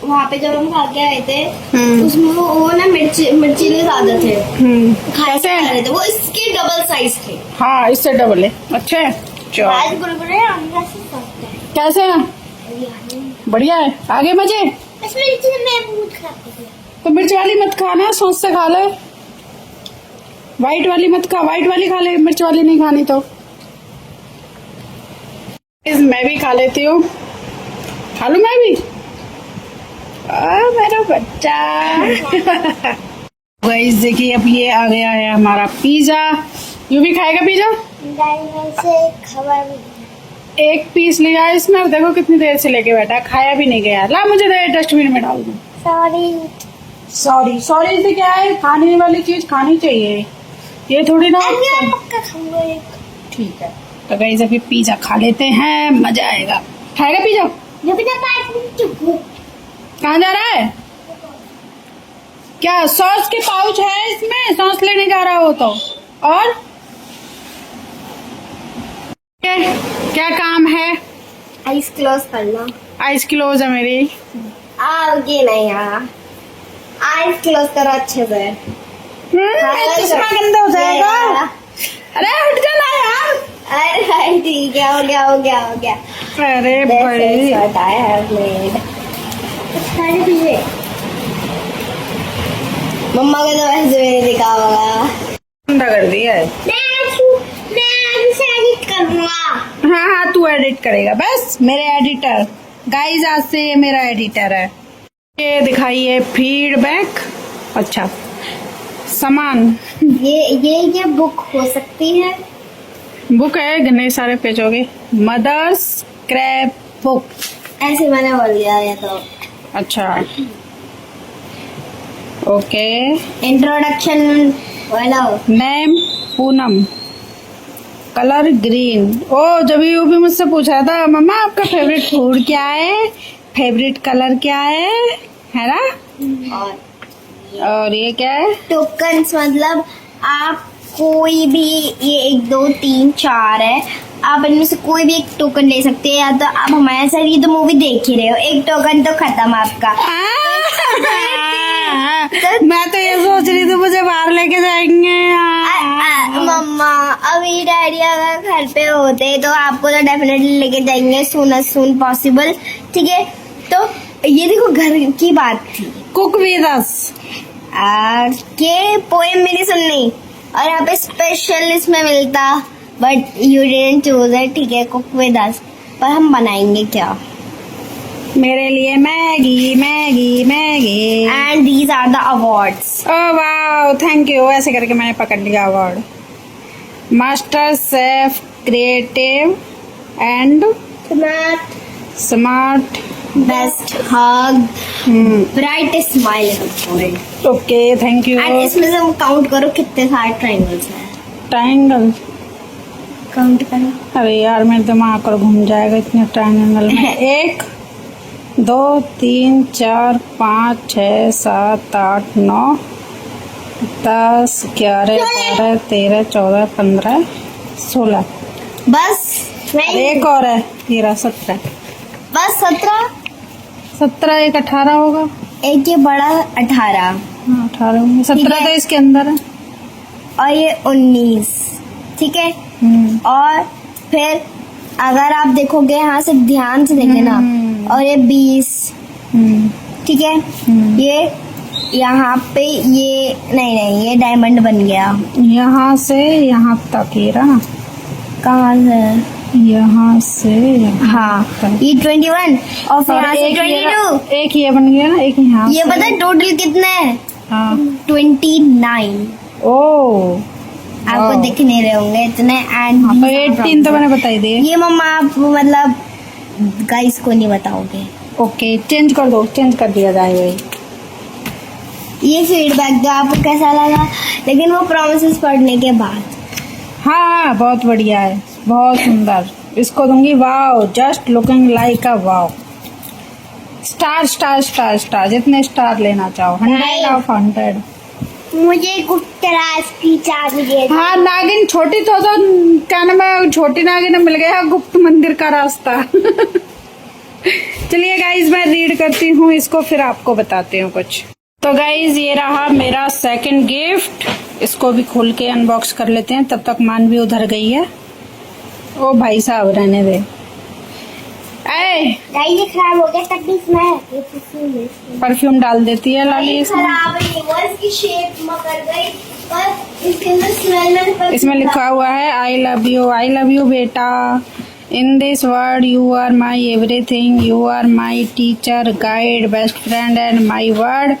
वहाँ पे जब हम खा के आए थे उसमें वो ना मिर्ची ज्यादा थे। कैसे खा रहे थे वो, इसके डबल साइज थे। हाँ, इससे डबल है। अच्छे हैं। चलो, आज कुरकुरे अंदर से सॉफ्ट है। कैसे हैं? बढ़िया है। आगे मजे। इसमें मैं बहुत खराब कर दिया। तो मिर्च वाली मत खाना, सॉस से खा ले। व्हाइट वाली मत खा, व्हाइट वाली खा ले, मिर्च वाली नहीं खानी तो। मैं भी खा लेती हूँ, खा लूँ मैं भी। मेरा बच्चा। गाइस देखिए अब ये आ गया है हमारा पिज्जा। यू भी खाएगा पिज्जा? एक पीस लिया है इसमें और देखो कितनी देर से लेके बैठा है, खाया भी नहीं गया। ला मुझे दे, डस्टबिन में डाल दूँ। सॉरी से क्या है, खाने वाली चीज खानी चाहिए, ये थोड़ी ना। ठीक है तो गाइस अभी पिज्जा खा लेते हैं, मजा आएगा। खाएगा पिज्जा? कहाँ जा रहा है? क्या सॉस के पाउच है इसमें? सॉस लेने जा रहा हो तो? और क्या काम है? आइस क्लोज करना। आइस क्लोज है मेरी। ये नहीं यार, आइस क्लोज करो अच्छे से। चश्मा गंदा हो जाएगा। अरे हट जाना यार। अरे ठीक है, हो गया। अरे भाई मम्मा को तो वैसे भी नहीं दिखा होगा। गंदा कर दिया है। हाँ तू एडिट करेगा बस, मेरे एडिटर। गाइस आज से ये मेरा एडिटर है। ये दिखाइए फीडबैक। अच्छा सामान, ये बुक हो सकती है। बुक है, घने सारे पेज हो गए। मदर्स स्क्रैप बुक, ऐसे मैंने बोल दिया ये तो। अच्छा ओके। इंट्रोडक्शन वाला। Name Poonam, colour green. ओ जब यू भी मुझसे पूछा था मम्मा आपका फेवरेट फूड क्या है, फेवरेट कलर क्या है ना? और ये क्या है? टोकन्स, मतलब आप कोई भी, ये 1 2 3 4 है, आप इनमें से कोई भी एक टोकन ले सकते हैं। या तो आप हमारे साथ ये तो मूवी देख ही रहे हो, एक टोकन तो खत्म आपका। मैं तो ये सोच रही थी मुझे बाहर लेके जाएंगे। मम्मा अभी डैडी अगर घर पे होते तो आपको तो डेफिनेटली लेके जाएंगे सून पॉसिबल। ठीक है तो ये देखो घर की बात थी। कुक विद अस के पोएम मेरी सुननी और यहाँ पे स्पेशल इसमें मिलता, but you didn't choose it. ठीक है कुक विद अस, पर हम बनाएंगे क्या? मेरे लिए Maggi and these are the awards. Oh wow thank you. ऐसे करके मैंने पकड़ लिया award. Master chef creative and smart best hug bright smile. Okay thank you. And इसमें से काउंट करो कितने सारे ट्रायंगल्स हैं। ट्रायंगल काउंट करो। अरे यार मेरे दिमाग और घूम जाएगा इतने ट्रायंगल में। 1 2 3 4 5 6 7 8 9 10 11 12 13 14 15 16। बस एक और है 13 17। बस 17 एक 18 होगा। एक ये बड़ा 18। 18 होंगे। 17 तो इसके अंदर है और ये 19। ठीक है और फिर अगर आप देखोगे यहाँ से ध्यान से देखे ना, और ये 20। ठीक है ये यहाँ पे ये नहीं ये डायमंड बन गया। यहाँ से यहाँ तक ये रहा। कहाँ से? यहाँ से हाँ ये 21 और फिर यहाँ से 22। एक ये बन गया ना, एक यहाँ। ये पता है टोटल कितने हैं? हाँ 29। ओ आपको दिख नहीं रहे होंगे इतने। एंड 18 तो मैंने बताई दिए। ये मम्मा आप मतलब गाइस को नहीं बताओगे। ओके चेंज कर दो, चेंज कर दिया जाएगा। ये फीडबैक जो आपको कैसा लगा, लेकिन वो प्रोमिसेस पढ़ने के बाद। हाँ बहुत बढ़िया है, बहुत सुंदर। इसको दूंगी wow, just looking like a wow. Star star star star, जितने स्टार लेना चाहो। 100/100। मुझे गुप्त की चाहिए। हाँ नागिन छोटी तो क्या नाम है, छोटी नागिन मिल गया गुप्त मंदिर का रास्ता। चलिए गाइज मैं रीड करती हूँ इसको, फिर आपको बताती हूँ कुछ। तो गाइज ये रहा मेरा सेकंड गिफ्ट। इसको भी खोल के अनबॉक्स कर लेते हैं, तब तक मान भी उधर गई है। ओ भाई साहब रहने दे। ये खराब हो गया तब इसमें परफ्यूम डाल देती है लाली इसमें। खराब नहीं हुआ, इसकी शेप मकर गई, पर इसके अंदर स्मेल में इसमें लिखा हुआ है आई लव यू बेटा। In this world, you are my everything. You are my teacher, guide, best friend, and my word.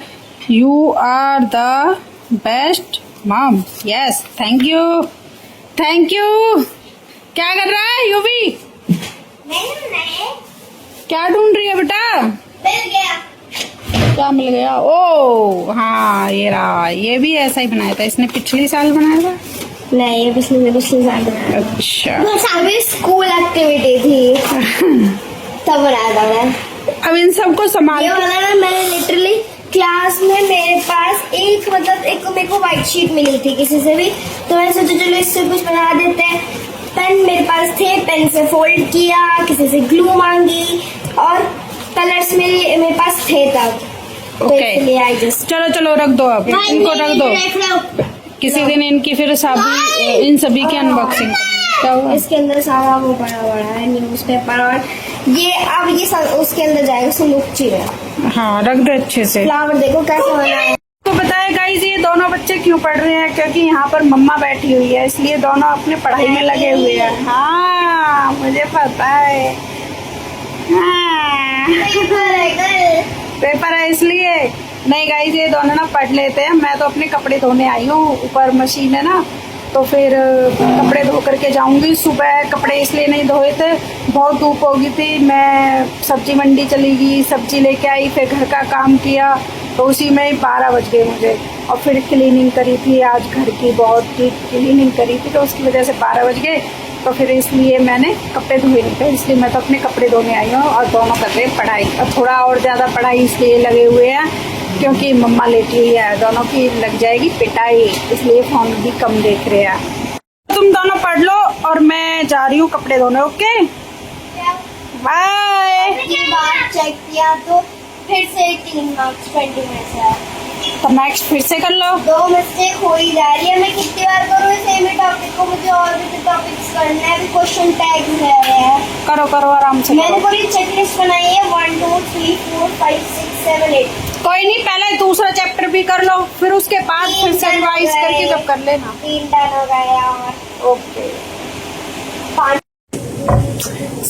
You are the best mom. Yes, thank you. Thank you. क्या कर रहा है यूवी? मैंने बनाया, क्या ढूंढ रही है बेटा? मिल गया। क्या मिल गया? ओ हाँ, ये रहा। ये भी ऐसा ही बनाया था इसने, पिछले साल बनाया था। नहीं, ये पिछले साल बनाया। अच्छा, बस अभी स्कूल एक्टिविटी थी तब बनाया था मैं। अब इन सबको संभाल ये वाला ना मैंने लिटरली क्लास में मेरे पास एक मेरे को व्हाइट शीट मिली थी किसी से भी, तो मैंने सोचा चलो इससे कुछ बना देते हैं। पेन मेरे पास थे, पेन से फोल्ड किया, किसी से ग्लू मांगी और कलर्स मेरे पास थे तब, तो Okay. इसलिए आई जस्ट चलो रख दो, अब इनको रख दो। किसी दिन इनकी फिर सभी इन सभी की अनबॉक्सिंग। क्या हुआ? इसके अंदर सारा वो बड़ा है न्यूज़पेपर, और ये अब ये सब उसके अंदर जाएगा, सुनुकची में। हाँ, रख दे अच्छे से। फ्लावर देखो कैसा बना है। तो बताए गाइस, ये दोनों बच्चे क्यों पढ़ रहे हैं? क्योंकि यहाँ पर मम्मा बैठी हुई है, इसलिए दोनों अपने पढ़ाई में लगे हुए हैं। हाँ, मुझे पता है। हाँ, पेपर है इसलिए। नहीं गाइस, ये दोनों ना पढ़ लेते हैं। मैं तो अपने कपड़े धोने आई हूँ, ऊपर मशीन है ना, तो फिर कपड़े धो करके जाऊंगी। सुबह कपड़े इसलिए नहीं धोए थे, बहुत धूप हो गई थी। मैं सब्जी मंडी चली गई, सब्जी लेके आई, फिर घर का काम किया, तो उसी में 12 बज गए मुझे। और फिर क्लीनिंग करी थी आज, घर की बहुत डीप क्लीनिंग करी थी, तो उसकी वजह से 12 बज गए। तो फिर इसलिए मैंने कपड़े धोए नहीं थे, इसलिए मैं तो अपने कपड़े धोने आई हूँ। और दोनों कर रहे हैं पढ़ाई, और थोड़ा और ज़्यादा पढ़ाई इसलिए लगे हुए हैं क्योंकि मम्मा लेटी हुई है, दोनों की लग जाएगी पिटाई, इसलिए फोन भी कम देख रहे हैं। तुम दोनों पढ़ लो और मैं जा रही हूँ कपड़े धोने। Okay, bye. ये बात चेक किया तो फिर से 3 मार्क्स 20 में से आया। तो नेक्स्ट फिर से कर लो। 2 मिस्टेक हो ही जा रही है, मैं कितनी बार करूँ सेम ही टॉपिक को, मुझे और भी टॉपिक्स करना है, अभी क्वेश्चन टैग है। करो आराम से मैंने करो। पूरी चेकलिस्ट बनाई है, 1 2 3 4 5 6 7 8। कोई नहीं, पहले दूसरा चैप्टर भी कर लो, फिर उसके बाद फिर से रिवाइज करके जब कर लेना। 3 टर्न हो गए यार। Okay,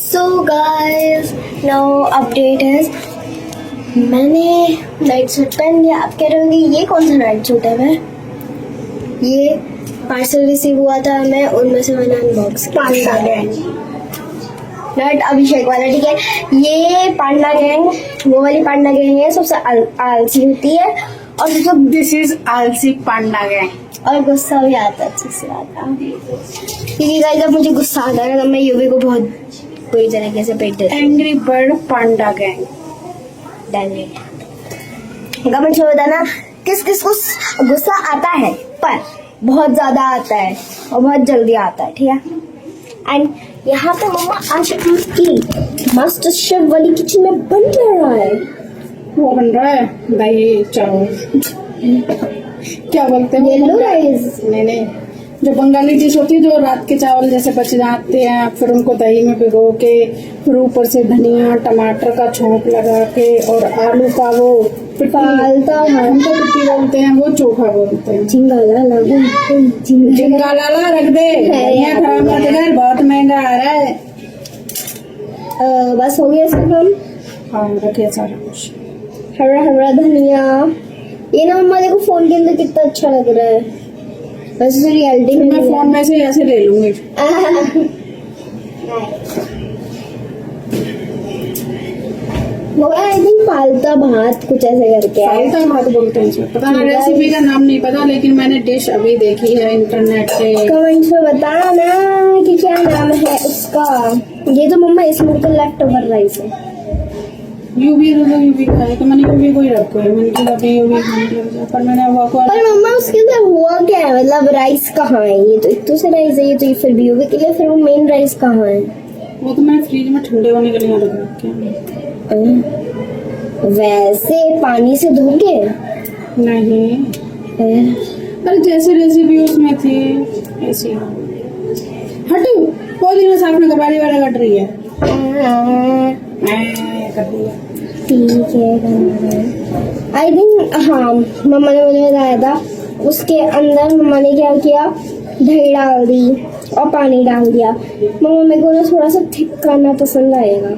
So guys, now update is मैंने नाइट सूट पहन लिया। आप कह रहे होंगे ये कौन सा नाइट सूट है? मैं ये पार्सल रिसीव हुआ था, मैं उनमें से मैंने अनबॉक्स किया। नॉट अभिषेक वाला, ठीक है। ये पांडा गैंग, वो वाली पांडा गैंग है, सबसे आलसी होती है और सबसे दिस इज आलसी पांडा गैंग। और गुस्सा भी आता है अच्छे से आता है। क्योंकि गाइस जब मुझे गुस्सा आता है ना, तब मैं यूवी को बहुत बुरी तरीके से पेट देती हूँ। एंग्री बर्ड पांडा गैंग। कमेंट में बताना किस किस को गुस्सा आता है, पर बहुत ज्यादा आता है और बहुत जल्दी आता है, ठीक है। एंड यहाँ पे मम्मा आज की मास्टर शेफ वाली किचन में बन क्या रहा है? वो बन रहा है दही चावल, क्या बोलते हैं? Yellow rice. नहीं, जो बंगाली डिश होती है, जो रात के चावल जैसे बच जाते हैं, फिर उनको दही में भिगो के, फिर ऊपर से धनिया टमाटर का छोंक लगा के, और आलू का वो पालता है, हमको पिट्टी बोलते हैं, वो चोखा बोलते हैं। झिंगाला झिंगा लाला रख दे, धनिया खराब मत कर, बहुत महंगा आ रहा है। बस हो गया सब हम। हाँ, रखिए सारा कुछ। हरा धनिया। ये ना मम्मा देखो फोन के अंदर कितना अच्छा लग रहा है, वैसे रियलिटी में मैं फोन में से ऐसे ले लूंगी। आई थिंक पालता भात कुछ ऐसे करके है। पालता भात बोलते हैं इसमें, पता नहीं, रेसिपी का नाम नहीं पता, लेकिन मैंने डिश अभी देखी है इंटरनेट से। कमेंट्स में बताना ना कि क्या नाम है उसका। ये तो मम्मा इसमें तो लेफ्ट ओवर राइस है। यूवी खाए, तो मैंने यूवी को ही रखा है। मैंने कहा अभी यूवी खाने लग जाए, पर मैंने वो को। पर मम्मा उसके अंदर हुआ क्या है, मतलब राइस कहाँ है? ये तो एक दूसरा राइस है, ये तो फिर भी यूवी के लिए, फिर वो मेन राइस कहाँ है? वो तो मैंने फ्रिज में ठंडे होने के लिए रख रखे हैं। वैसे पानी से धोके नहीं, अरे जैसे रेसिपी उसमें थी ऐसी। हटू, कोई दिन साफ में कबाड़ी वाला कट रही है। कर दिया। ठीक है, आई थिंक हाँ मम्मा ने मुझे बताया था। उसके अंदर मम्मा ने क्या किया, दही डाल दी, और पानी डाल दिया। मम्मा मेरे को ना थोड़ा सा थिक खाना पसंद आएगा।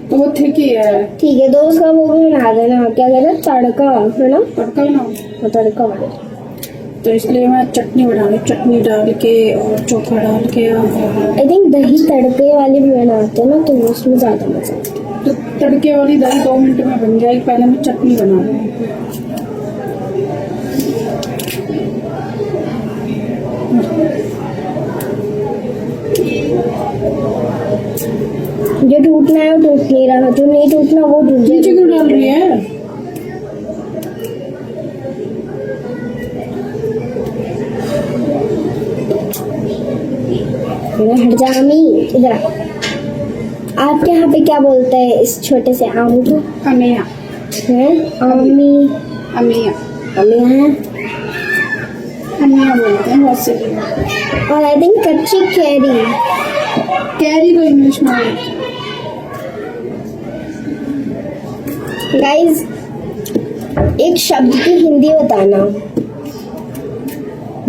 तो वो ठीक ही है। ठीक है, तो उसका वो भी बना देना, क्या कहते हैं, तड़का, है ना? तड़का बनाओ। वो तड़का बना। तो इसलिए मैं चटनी बना रही, चटनी डाल के और चोखा डाल के। आई थिंक दही तड़के वाली भी बनाते हैं ना, तो उसमें ज़्यादा मजा आता है। तो तड़के वाली दही 2 मिनट में बन जाएगी। पहले मैं चटनी बना रही हूँ। जो टूटना है वो टूट नहीं रहा, जो नहीं टूटना वो टूट नीचे जाएगा। क्यों डाल रही है? हट जा अम्मी, इधर आ। आपके यहाँ पे क्या बोलते हैं इस छोटे से आम को? अमिया। है आमी, अमिया। अमिया है। अमिया बोलते हैं बहुत से। और आई थिंक कच्ची कैरी। कैरी को इंग्लिश में बोलते हैं। गाइस, एक शब्द की हिंदी बताना।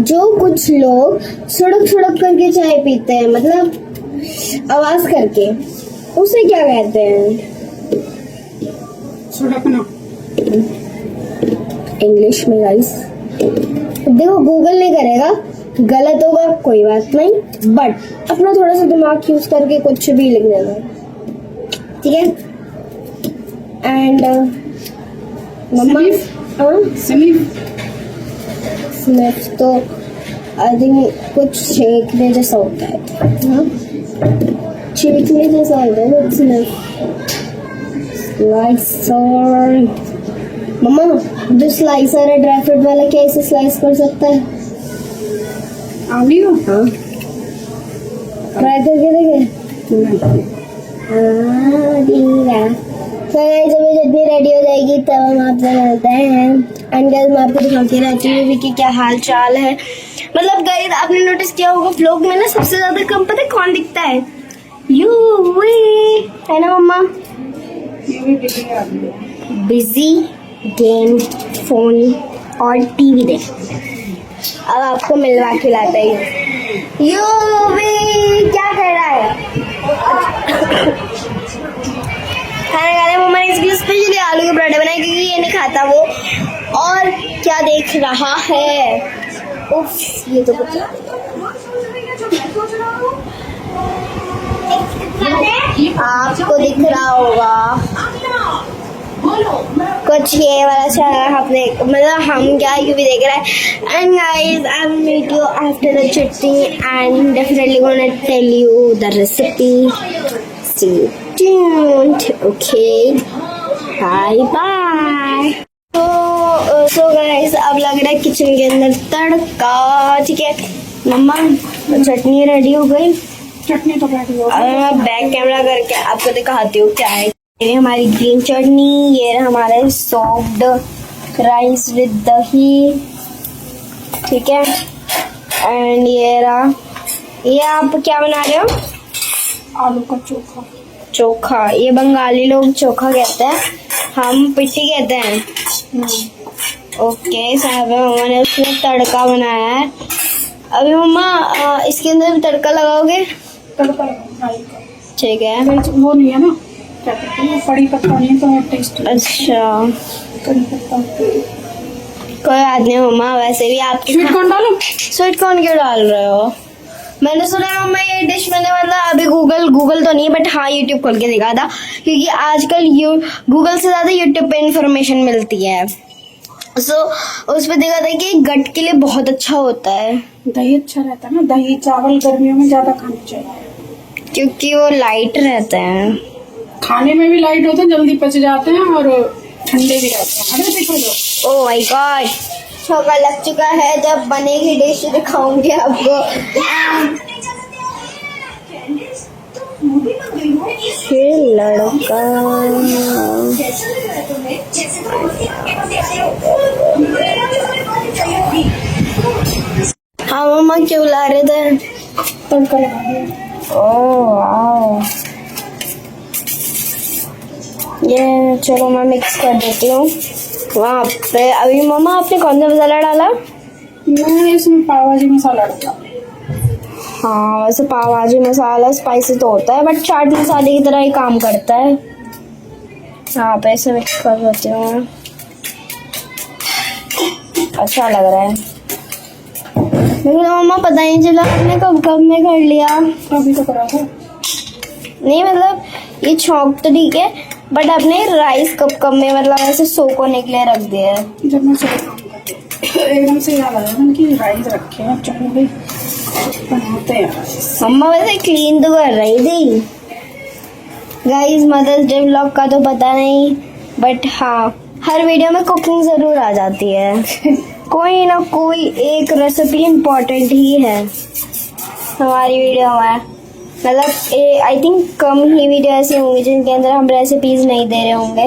जो कुछ लोग सड़क सड़क करके चाय पीते हैं, मतलब आवाज करके, उसे क्या कहते हैं? सड़कना। इंग्लिश में गाइस। देखो गूगल नहीं करेगा, गलत होगा कोई बात नहीं, बट अपना थोड़ा सा दिमाग यूज करके कुछ भी लिख देना, ठीक है? And mamma, sniff. स्निफ तो आई थिंक कुछ छींकने जैसा होता है। हाँ, छींकने जैसा होता है ना स्निफ। स्लाइसर। मम्मा, जो स्लाइसर है ड्राई फ्रूट वाला, क्या इसे स्लाइस कर सकता है? आमी हो? हाँ, ट्राई करके देखे। हाँ, ठीक है। तो गाइस, जब ये चटनी रेडी हो जाएगी तब हम आपसे मिलते हैं। एंड गाइस, मैं आपको दिखाती रहती हूँ भी कि क्या हाल चाल है। मतलब गाइस, आपने नोटिस किया होगा व्लॉग में ना सबसे ज्यादा कम पता है कौन दिखता है? यू, है ना मम्मा? बिजी गेम, फोन और टीवी देख। अब आपको मिलवा खिलाते हैं। यू भी क्या कर रहा है? खाना खा रहे हैं। मम्मा ने इसके लिए स्पेशली आलू के पराठे बनाए क्योंकि ये नहीं खाता वो। और क्या देख रहा है? उफ, ये तो कुछ आपको दिख रहा होगा कुछ ये वाला चैनल आपने, मतलब हम क्या यूवी देख रहा है। And guys, I will meet you after the chutney and definitely gonna tell you the recipe. Stay tuned. Okay. Bye bye. So guys, अब लग रहा है किचन के अंदर तड़का, ठीक है? मम्मा, चटनी रेडी हो गई। चटनी तो रेडी हो अब मैं बैक कैमरा करके आपको दिखाती हूँ क्या है। ये हमारी ग्रीन चटनी, ये हमारे सॉफ्ट राइस विद दही, ठीक है? एंड ये रहा, ये आप क्या बना रहे हो? आलू का चोखा। चोखा, ये बंगाली लोग चोखा कहते हैं, हम पिट्ठी कहते हैं। ओके, साहब मम्मा ने उसमें तड़का बनाया है। अभी मम्मा इसके अंदर तड़का लगाओगे? तड़का ठीक है। वो नहीं है ना, क्या कहते हैं, कड़ी पत्ता नहीं तो टेस्ट। अच्छा, कड़ी पत्ता। कोई बात नहीं मम्मा, वैसे भी आप स्वीट कॉर्न डालो। स्वीट कॉर्न क्यों डाल रहे हो? मैंने सुना है मम्मा ये डिश मैंने मतलब अभी गूगल तो नहीं बट हाँ यूट्यूब खोल के देखा था, क्योंकि आजकल गूगल से ज्यादा यूट्यूब पे इंफॉर्मेशन मिलती है। सो उस पर देखा था कि गट के लिए बहुत अच्छा होता है। दही अच्छा रहता है ना, दही चावल गर्मियों में ज्यादा खाना चाहिए क्योंकि वो लाइट रहते हैं, खाने में भी लाइट होते हैं, जल्दी पच जाते हैं और ठंडे भी रहते हैं। अरे देखो जो, ओह माय गॉड, चौका लग चुका है। जब बनेगी डिश दिखाऊंगी आपको। फिर लड़का, हाँ मम्मा क्यों ला रहे थे? तड़का लगा दिया। ओह वाओ, ये चलो मैं मिक्स कर देती हूँ वहाँ पे। अभी मम्मा आपने कौन सा मसाला डाला? मैं इसमें पाव भाजी मसाला डाला। हाँ वैसे पाव भाजी मसाला स्पाइसी तो होता है, बट चाट मसाले की तरह ही काम करता है। यहाँ पे ऐसे मिक्स कर देती हूँ मैं। अच्छा लग रहा है, लेकिन मम्मा पता नहीं चला हमने कब में कर लिया। अभी तो करा था। नहीं मतलब ये छौंक तो ठीक है, बट अपने राइस कब में मतलब ऐसे सोक होने के लिए रख दिया है। जब मैं एकदम से याद आया ना कि राइस रखे हैं, चलो भाई बनाते हैं राइस। मम्मा वैसे क्लीन तो कर रही थी। गाइस मदर्स डे व्लॉग का तो पता नहीं, बट हाँ हर वीडियो में कुकिंग जरूर आ जाती है। कोई ना कोई एक रेसिपी इम्पोर्टेंट ही है हमारी वीडियो में। मतलब I think come he video ऐसी होंगी जिनके अंदर हम रेसिपीज नहीं दे रहे होंगे।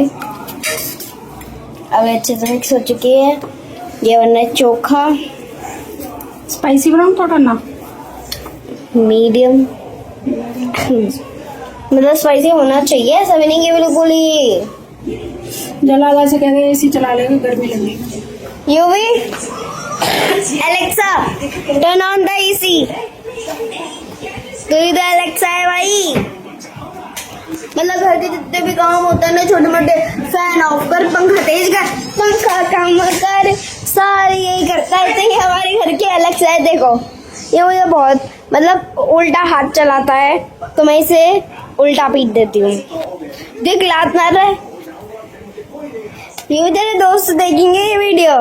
अब अच्छे से मिक्स हो चुकी है। ये बनना है चोखा, स्पाइसी बनाऊँ थोड़ा ना? मीडियम। मतलब स्पाइसी होना चाहिए, ऐसा भी नहीं कि बिल्कुल ही। जलागा से कह रहे एसी चला लेंगे, गर्मी लगेगी। यू भी Alexa turn on the AC. तो ही तो एलेक्सा है भाई। मतलब घर के जितने भी काम होते हैं ना, छोटे मोटे, फैन ऑफ कर, पंखा तेज कर, पंखा कम कर, सारे यही करता है। तो ये हमारे घर के एलेक्सा है। देखो ये मुझे बहुत मतलब उल्टा हाथ चलाता है, तो मैं इसे उल्टा पीट देती हूँ। देख लात मार रहा है। ये तेरे दोस्त देखेंगे ये वीडियो,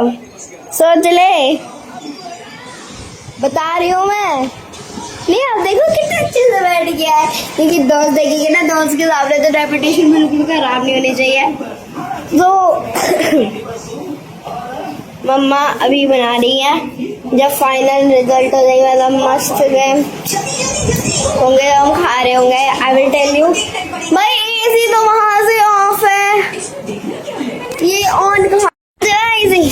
सोच ले, बता रही हूँ मैं। नहीं आप देखो कितना अच्छे से बैठ गया है, क्योंकि दोस्त देखेंगे ना, दोस्त के सामने तो रेपुटेशन बिल्कुल खराब नहीं होनी चाहिए। तो मम्मा अभी बना रही है, जब फाइनल रिजल्ट हो जाएगा मतलब मस्त गए होंगे, हम खा रहे होंगे। I will tell you. भाई एसी तो वहां से ऑफ है, ये ऑन कहाँ एसी?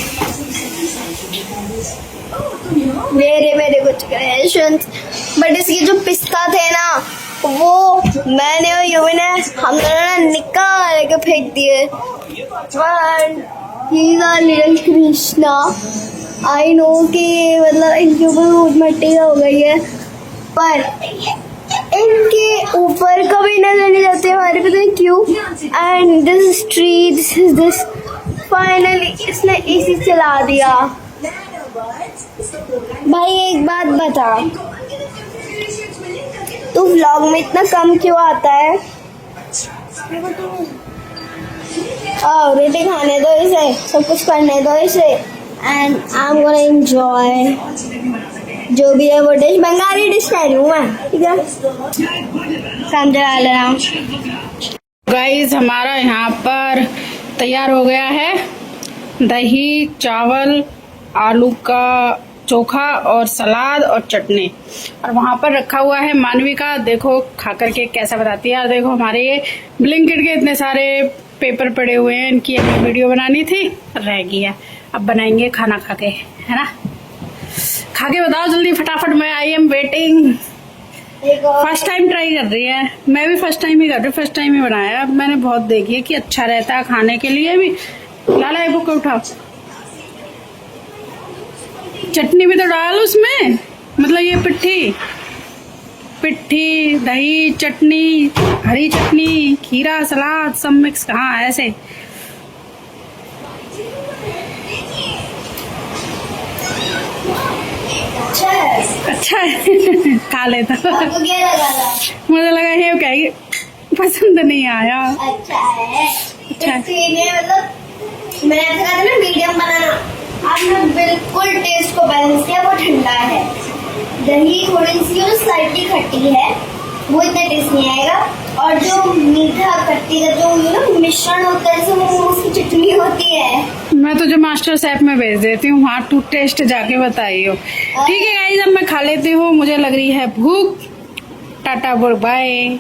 मेरे कुछ क्रिएशंस, बट इसके जो पिस्ता थे ना, वो मैंने और युवी ने हम दोनों ने निकाल के फेंक दिए। लिटिल कृष्णा, आई नो कि मतलब इनके ऊपर बहुत मट्टी हो गई है, पर इनके ऊपर कभी नजर नहीं जाती हमारे, पता नहीं क्यों। And this tree, this is this, finally इसने एसी चला दिया। भाई एक बात बता, तू व्लॉग में इतना कम क्यों आता है? रोटी खाने दो इसे, सब कुछ करने दो इसे, and I am gonna enjoy जो भी है वो डिश। बंगाली डिश कह रही हूँ मैं, ठीक है? काम चला लेना। गाइस हमारा यहाँ पर तैयार हो गया है दही, चावल, आलू का चोखा और सलाद और चटनी, और वहाँ पर रखा हुआ है मानवी का। देखो खा करके कैसा बताती है यार। देखो हमारे ये ब्लिंकिट के इतने सारे पेपर पड़े हुए हैं, इनकी अभी वीडियो बनानी थी, रह गई है। अब बनाएंगे खाना खा के, है ना? खा के बताओ जल्दी फटाफट। मैं I am waiting. First time try कर रही है, मैं भी फर्स्ट टाइम ही कर रही हूँ, फर्स्ट टाइम ही बनाया। मैंने बहुत देखी है कि अच्छा रहता है खाने के लिए भी। लाला बुक उठाओ, चटनी भी तो डाल उसमें, मतलब ये पिट्ठी, दही, चटनी, हरी चटनी, खीरा, सलाद, सब मिक्स। हाँ ऐसे अच्छा है। खा लेता। मुझे लगा ये कहेगी पसंद नहीं आया। अच्छा है। अच्छा। मतलब मैंने आपसे कहा था ना मीडियम बनाना, आपने बिल्कुल टेस्ट को बैलेंस किया। वो ठंडा है, दही थोड़ी सी और स्लाइटली खट्टी है, वो इतना टेस्ट नहीं आएगा। और जो मीठा खट्टी का जो मिश्रण होता है, जैसे वो उसकी चटनी होती है। मैं तुझे मास्टर शेफ में भेज देती हूँ, वहाँ तू टेस्ट जाके बताइयो। ठीक है गाइस, अब मैं खा लेती हूँ, मुझे लग रही है भूख। Ta-ta bye.